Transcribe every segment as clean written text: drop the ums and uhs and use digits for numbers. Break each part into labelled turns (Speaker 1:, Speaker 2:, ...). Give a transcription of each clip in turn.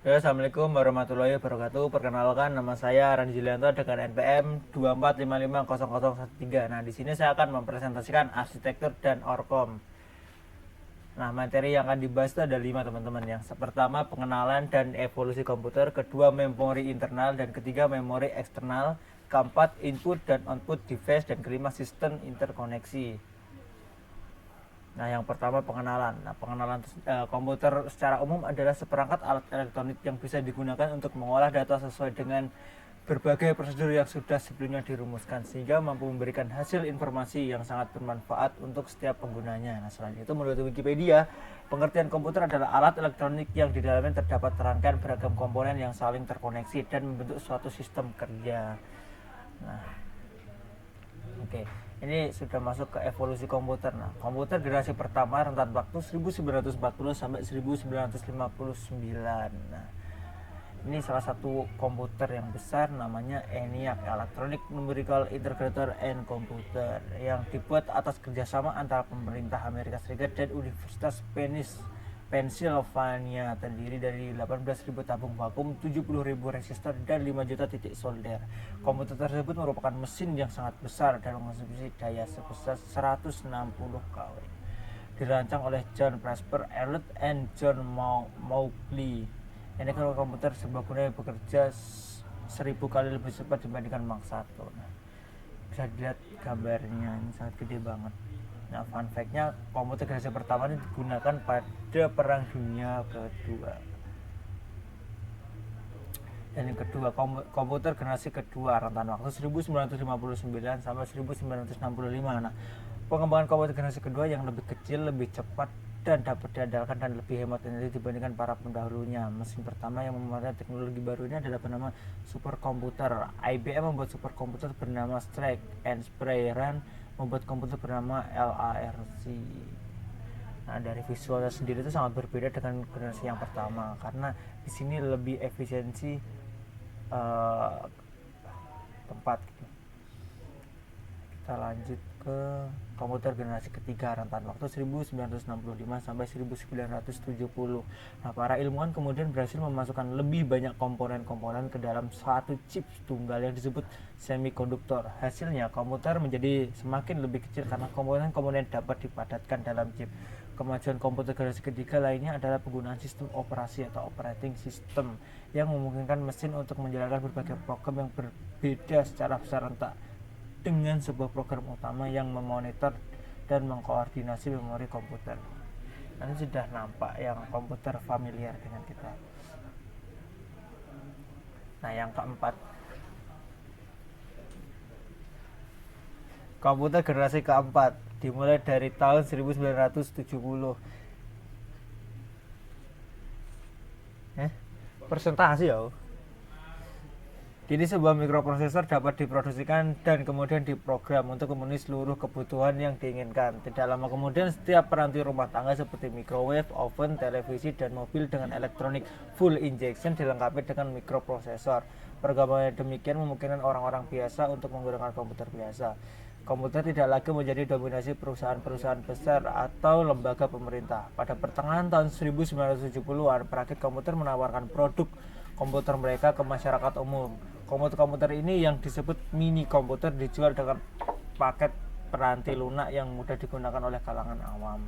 Speaker 1: Ya, Assalamualaikum warahmatullahi wabarakatuh. Perkenalkan, nama saya Randi Julianto dengan NPM 2455013. Nah, di sini saya akan mempresentasikan arsitektur dan orkom. Nah, materi yang akan dibahas itu ada 5 teman-teman. Yang pertama, pengenalan dan evolusi komputer. Kedua, memori internal. Dan ketiga, memori eksternal. Keempat, input dan output device. Dan kelima, sistem interkoneksi. Nah, yang pertama pengenalan. Nah, pengenalan komputer secara umum adalah seperangkat alat elektronik yang bisa digunakan untuk mengolah data sesuai dengan berbagai prosedur yang sudah sebelumnya dirumuskan sehingga mampu memberikan hasil informasi yang sangat bermanfaat untuk setiap penggunanya. Nah, selain itu menurut Wikipedia, pengertian komputer adalah alat elektronik yang di dalamnya terdapat rangkaian beragam komponen yang saling terkoneksi dan membentuk suatu sistem kerja. Nah, Oke, ini sudah masuk ke evolusi komputer. Nah, komputer generasi pertama rentan waktu 1940 sampai 1959. Nah, ini salah satu komputer yang besar namanya ENIAC, Electronic Numerical Integrator and Computer, yang dibuat atas kerjasama antara pemerintah Amerika Serikat dan Universitas Pennsylvania, terdiri dari 18.000 tabung vakum, 70.000 resistor, dan 5 juta titik solder. Komputer tersebut merupakan mesin yang sangat besar dan mengonsumsi daya sebesar 160 kW. Dirancang oleh John Presper Elliott and John Mauchly. Ini kalau komputer serbaguna yang bekerja 1000 kali lebih cepat dibandingkan Mach 1. Nah, bisa dilihat gambarnya, ini sangat gede banget. Nah, fun fact-nya, komputer generasi pertama ini digunakan pada Perang Dunia Kedua. Dan yang kedua, komputer generasi kedua rentan waktu 1959 sampai 1965. Nah, pengembangan komputer generasi kedua yang lebih kecil, lebih cepat, dan dapat diandalkan dan lebih hemat energi dibandingkan para pendahulunya. Mesin pertama yang memanfaatkan teknologi baru ini adalah bernama superkomputer. IBM membuat superkomputer bernama Strike and Sprayran membuat komputer bernama LARC. Nah, dari visualnya sendiri itu sangat berbeda dengan generasi yang pertama karena di sini lebih efisiensi tempat gitu. Kita lanjut ke komputer generasi ketiga rentan waktu 1965 sampai 1970. Nah, para ilmuwan kemudian berhasil memasukkan lebih banyak komponen-komponen ke dalam satu chip tunggal yang disebut semikonduktor. Hasilnya, komputer menjadi semakin lebih kecil karena komponen-komponen dapat dipadatkan dalam chip. Kemajuan komputer generasi ketiga lainnya adalah penggunaan sistem operasi atau operating system yang memungkinkan mesin untuk menjalankan berbagai program yang berbeda secara serentak dengan sebuah program utama yang memonitor dan mengkoordinasi memori komputer. Ini sudah nampak yang komputer familiar dengan kita. Nah, yang keempat, komputer generasi keempat dimulai dari tahun 1970. Presentasi ya. Kini sebuah mikroprosesor dapat diproduksikan dan kemudian diprogram untuk memenuhi seluruh kebutuhan yang diinginkan. Tidak lama kemudian, setiap peranti rumah tangga seperti microwave, oven, televisi, dan mobil dengan elektronik full injection dilengkapi dengan mikroprosesor. Perkembangan demikian memungkinkan orang-orang biasa untuk menggunakan komputer biasa. Komputer tidak lagi menjadi dominasi perusahaan-perusahaan besar atau lembaga pemerintah. Pada pertengahan tahun 1970-an, perakit komputer menawarkan produk komputer mereka ke masyarakat umum. Komputer-komputer ini yang disebut mini komputer dijual dengan paket peranti lunak yang mudah digunakan oleh kalangan awam.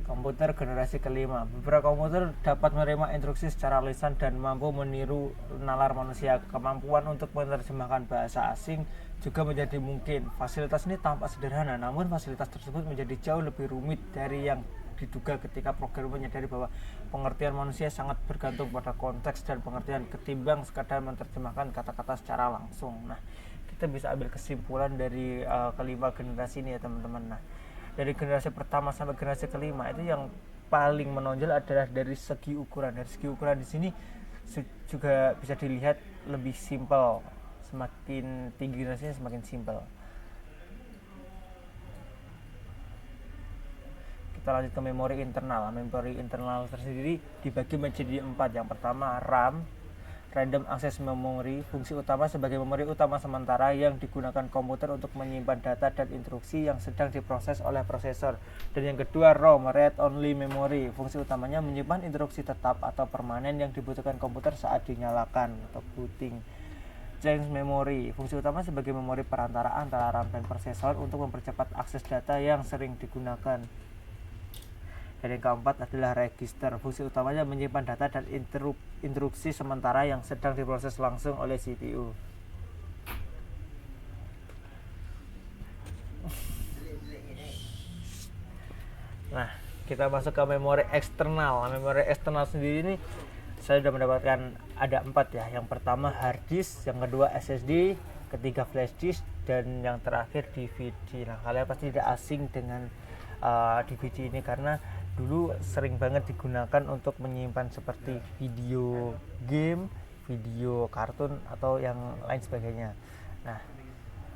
Speaker 1: Komputer generasi kelima. Beberapa komputer dapat menerima instruksi secara lisan dan mampu meniru nalar manusia. Kemampuan untuk menerjemahkan bahasa asing juga menjadi mungkin. Fasilitas ini tampak sederhana, namun fasilitas tersebut menjadi jauh lebih rumit dari yang diduga ketika programmer menyadari bahwa pengertian manusia sangat bergantung pada konteks dan pengertian ketimbang sekadar menerjemahkan kata-kata secara langsung. Nah, kita bisa ambil kesimpulan dari kelima generasi ini ya teman-teman. Nah, dari generasi pertama sampai generasi kelima itu yang paling menonjol adalah dari segi ukuran. Dari segi ukuran di sini juga bisa dilihat lebih simpel. Semakin tinggi generasinya semakin simpel. Kita lanjut ke memori internal. Memori internal tersendiri dibagi menjadi 4. Yang pertama RAM. Random Access Memory, fungsi utama sebagai memori utama sementara yang digunakan komputer untuk menyimpan data dan instruksi yang sedang diproses oleh prosesor. Dan yang kedua, ROM, Read Only Memory, fungsi utamanya menyimpan instruksi tetap atau permanen yang dibutuhkan komputer saat dinyalakan atau booting. Change Memory, fungsi utama sebagai memori perantara antara RAM dan prosesor untuk mempercepat akses data yang sering digunakan. Dan yang keempat adalah register, fungsi utamanya menyimpan data dan instruksi sementara yang sedang diproses langsung oleh CPU. Nah, kita masuk ke memori eksternal. Memori eksternal sendiri ini saya sudah mendapatkan ada 4 ya. Yang pertama hard disk, yang kedua SSD, ketiga flash disk, dan yang terakhir DVD. Nah, kalian pasti tidak asing dengan DVD ini karena dulu sering banget digunakan untuk menyimpan seperti video game, video kartun atau yang lain sebagainya. Nah,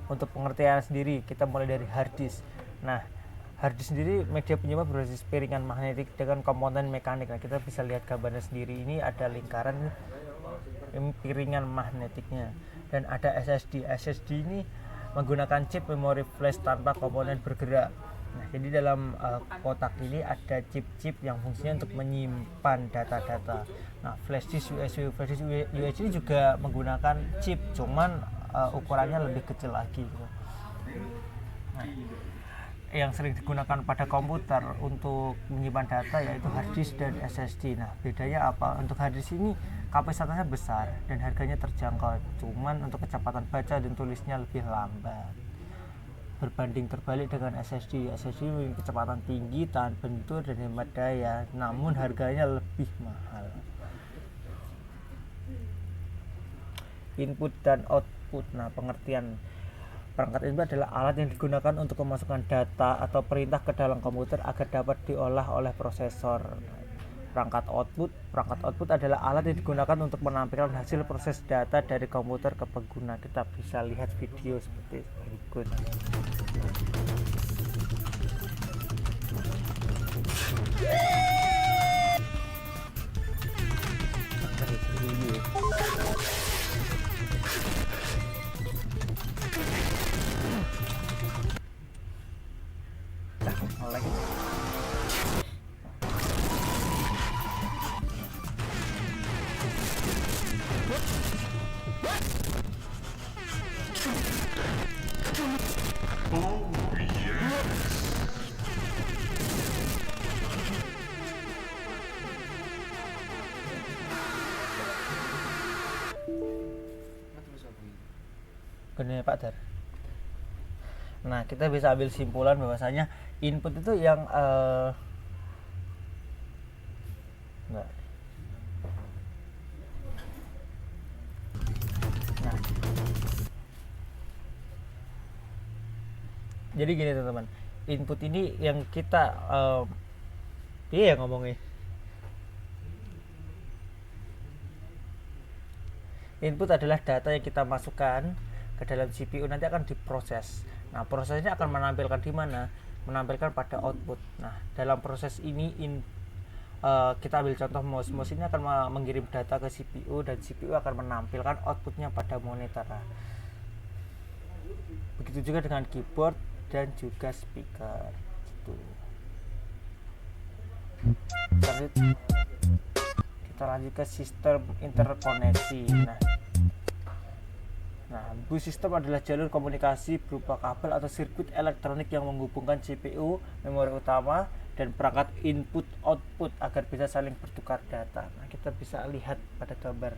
Speaker 1: untuk pengertian sendiri kita mulai dari hard disk. Nah, hard disk sendiri media penyimpan berbasis piringan magnetik dengan komponen mekanik. Nah, kita bisa lihat gambarnya sendiri, ini ada lingkaran piringan magnetiknya. Dan ada SSD. SSD ini menggunakan chip memori flash tanpa komponen bergerak. Nah, jadi dalam kotak ini ada chip-chip yang fungsinya untuk menyimpan data-data. Nah, flash disk USB juga menggunakan chip, cuman ukurannya lebih kecil lagi gitu. Nah, yang sering digunakan pada komputer untuk menyimpan data yaitu hard disk dan SSD. Nah, bedanya apa? Untuk hard disk ini kapasitasnya besar dan harganya terjangkau, cuman untuk kecepatan baca dan tulisnya lebih lambat. Berbanding terbalik dengan SSD. SSD memiliki kecepatan tinggi, tahan bentur, dan hemat daya, namun harganya lebih mahal. Input dan output. Nah, pengertian perangkat input adalah alat yang digunakan untuk memasukkan data atau perintah ke dalam komputer agar dapat diolah oleh prosesor. Perangkat output adalah alat yang digunakan untuk menampilkan hasil proses data dari komputer ke pengguna. Kita bisa lihat video seperti berikut. Benar Pak Dar. Nah, kita bisa ambil simpulan bahwasanya input itu yang enggak. Nah, jadi gini teman-teman, input ini yang kita ya ngomongnya. Input adalah data yang kita masukkan ke dalam CPU, nanti akan diproses. Nah, prosesnya akan menampilkan di mana? Menampilkan pada output. Nah, dalam proses ini kita ambil contoh mouse. Mouse ini akan mengirim data ke CPU dan CPU akan menampilkan outputnya pada monitor. Nah, begitu juga dengan keyboard dan juga speaker. Gitu. Kita lanjut ke sistem interkoneksi. Nah, bus sistem adalah jalur komunikasi berupa kabel atau sirkuit elektronik yang menghubungkan CPU, memori utama, dan perangkat input-output agar bisa saling bertukar data. Nah, kita bisa lihat pada gambar.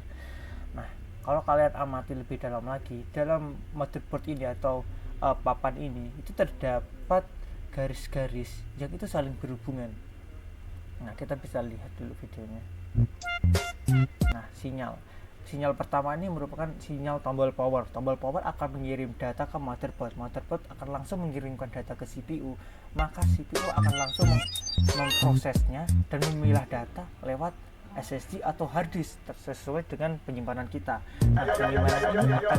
Speaker 1: Nah, kalau kalian amati lebih dalam lagi, dalam motherboard ini atau papan ini, itu terdapat garis-garis yang itu saling berhubungan. Nah, kita bisa lihat dulu videonya. Nah, sinyal pertama ini merupakan sinyal tombol power. Tombol power akan mengirim data ke motherboard. Motherboard akan langsung mengirimkan data ke CPU. Maka CPU akan langsung memprosesnya dan memilah data lewat SSD atau hard disk sesuai dengan penyimpanan kita. Nah, penyimpanan ini akan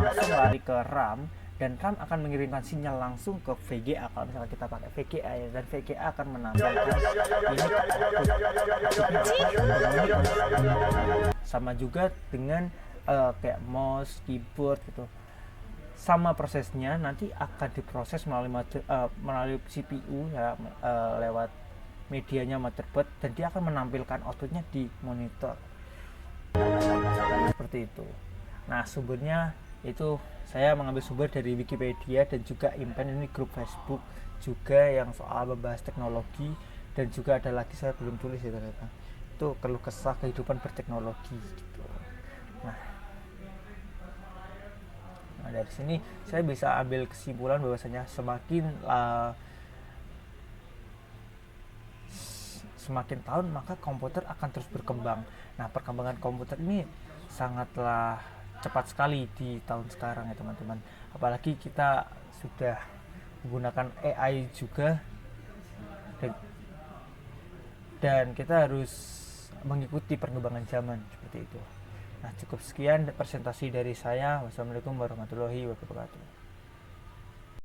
Speaker 1: langsung lari ke RAM dan RAM akan mengirimkan sinyal langsung ke VGA. Kalau misalnya kita pakai VGA ya, dan VGA akan menampilkan ini ke output. sama juga dengan kayak mouse, keyboard gitu. Sama prosesnya nanti akan diproses melalui CPU ya, lewat medianya motherboard, dan dia akan menampilkan outputnya di monitor seperti itu. Nah, sumbernya itu saya mengambil sumber dari Wikipedia dan juga Impen, ini grup Facebook juga yang soal membahas teknologi, dan juga ada lagi saya belum tulis itu ternyata, itu keluh kesah kehidupan berteknologi gitu. Nah, dari sini saya bisa ambil kesimpulan bahwasanya semakin tahun maka komputer akan terus berkembang. Nah, perkembangan komputer ini sangatlah cepat sekali di tahun sekarang ya teman-teman. Apalagi kita sudah menggunakan AI juga, dan kita harus mengikuti perkembangan zaman seperti itu. Nah, cukup sekian presentasi dari saya. Wassalamualaikum warahmatullahi wabarakatuh.